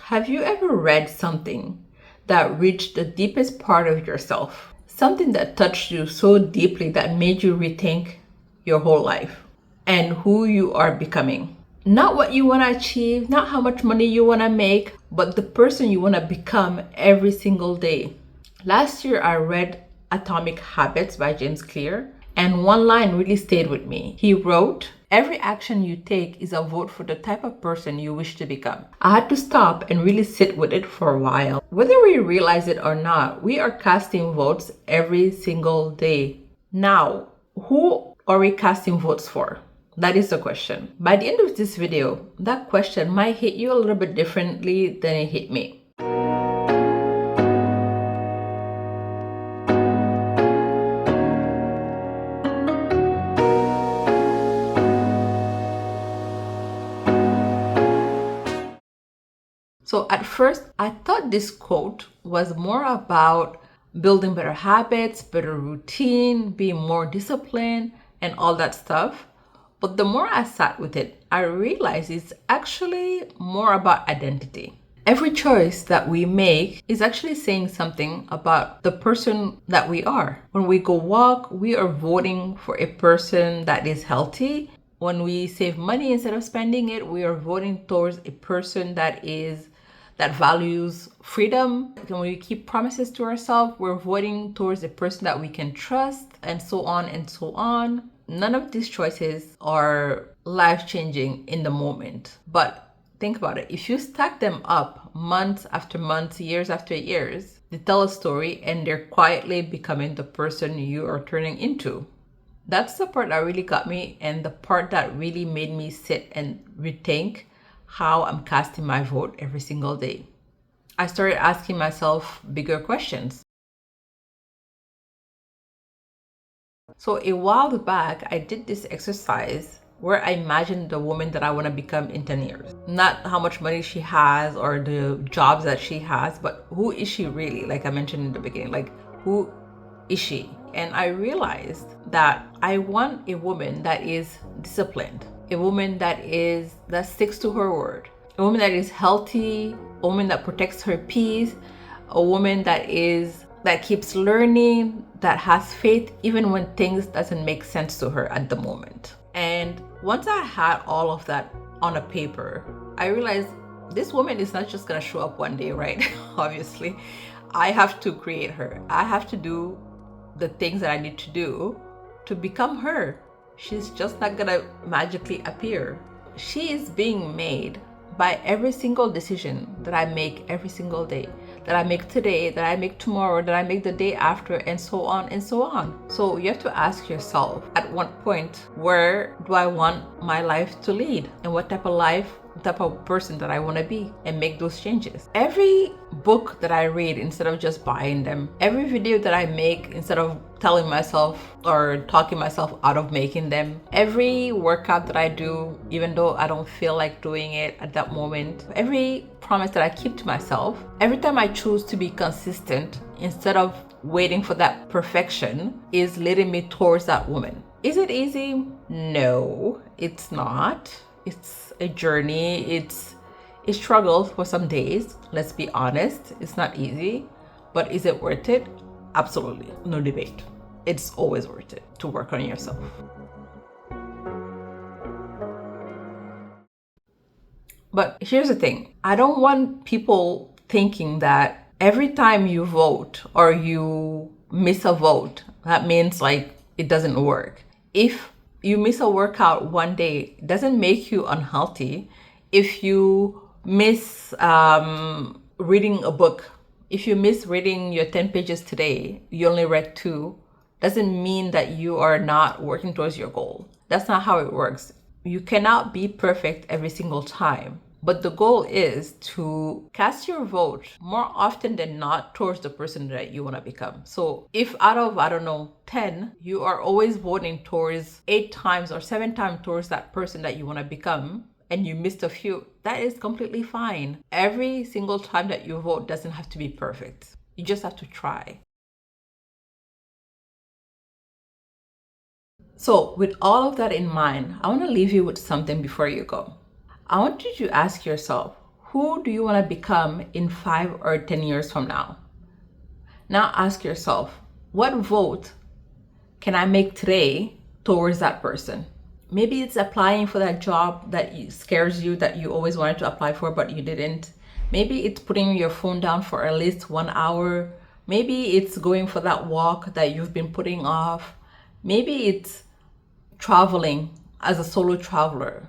Have you ever read something that reached the deepest part of yourself? Something that touched you so deeply that made you rethink your whole life and who you are becoming. Not what you want to achieve, not how much money you want to make, but the person you want to become every single day. Last year, I read Atomic Habits by James Clear, and one line really stayed with me. He wrote, "Every action you take is a vote for the type of person you wish to become." I had to stop and really sit with it for a while. Whether we realize it or not, we are casting votes every single day. Now, who are we casting votes for? That is the question. By the end of this video, that question might hit you a little bit differently than it hit me. So at first, I thought this quote was more about building better habits, better routine, being more disciplined, and all that stuff. But the more I sat with it, I realized it's actually more about identity. Every choice that we make is actually saying something about the person that we are. When we go walk, we are voting for a person that is healthy. When we save money instead of spending it, we are voting towards a person that values freedom. When we keep promises to ourselves, we're voting towards a person that we can trust, and so on and so on. None of these choices are life-changing in the moment, but think about it. If you stack them up months after months, years after years, they tell a story and they're quietly becoming the person you are turning into. That's the part that really got me, and the part that really made me sit and rethink how I'm casting my vote every single day. I started asking myself bigger questions. So a while back, I did this exercise where I imagined the woman that I want to become in 10 years. Not how much money she has or the jobs that she has, but who is she really? Like I mentioned in the beginning, like who is she? And I realized that I want a woman that is disciplined, a woman that sticks to her word, a woman that is healthy, a woman that protects her peace, a woman that keeps learning, that has faith even when things doesn't make sense to her at the moment. And once I had all of that on a paper, I realized this woman is not just gonna show up one day, right? Obviously, I have to create her. I have to do the things that I need to do to become her. She's just not gonna magically appear. She is being made by every single decision that I make every single day, that I make today, that I make tomorrow, that I make the day after, and so on and so on. So you have to ask yourself, at what point, where do I want my life to lead? And what type of person that I want to be, and make those changes. Every book that I read, instead of just buying them, every video that I make, instead of telling myself or talking myself out of making them, every workout that I do, even though I don't feel like doing it at that moment, every promise that I keep to myself, every time I choose to be consistent instead of waiting for that perfection, is leading me towards that woman. Is it easy? No, it's not. It's a journey. It's a struggle for some days. Let's be honest. It's not easy, but is it worth it? Absolutely. No debate. It's always worth it to work on yourself. But here's the thing. I don't want people thinking that every time you vote or you miss a vote, that means like it doesn't work. If you miss a workout one day, it doesn't make you unhealthy. If you miss reading a book, if you miss reading your 10 pages today, you only read 2, doesn't mean that you are not working towards your goal. That's not how it works. You cannot be perfect every single time. But the goal is to cast your vote more often than not towards the person that you want to become. So if out of, 10, you are always voting towards 8 times or 7 times towards that person that you want to become, and you missed a few, that is completely fine. Every single time that you vote doesn't have to be perfect. You just have to try. So with all of that in mind, I want to leave you with something before you go. I want you to ask yourself, Who do you want to become in 5 or 10 years from now? Now ask yourself, what vote can I make today towards that person? Maybe it's applying for that job that scares you, that you always wanted to apply for but you didn't. Maybe it's putting your phone down for at least 1 hour. Maybe it's going for that walk that you've been putting off. Maybe it's traveling as a solo traveler.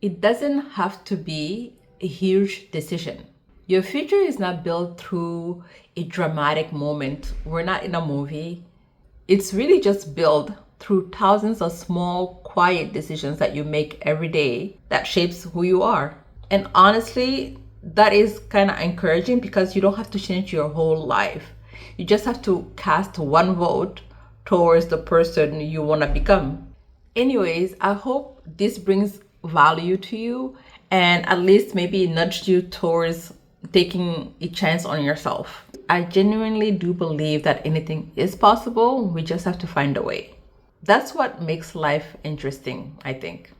It doesn't have to be a huge decision. Your future is not built through a dramatic moment. We're not in a movie. It's really just built through thousands of small, quiet decisions that you make every day that shapes who you are. And honestly, that is kind of encouraging because you don't have to change your whole life. You just have to cast one vote towards the person you want to become. Anyways, I hope this brings value to you and at least maybe nudged you towards taking a chance on yourself. I genuinely do believe that anything is possible. We just have to find a way. That's what makes life interesting, I think.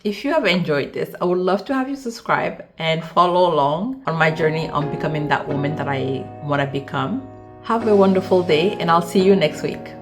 If you have enjoyed this, I would love to have you subscribe and follow along on my journey on becoming that woman that I want to become. Have a wonderful day, and I'll see you next week.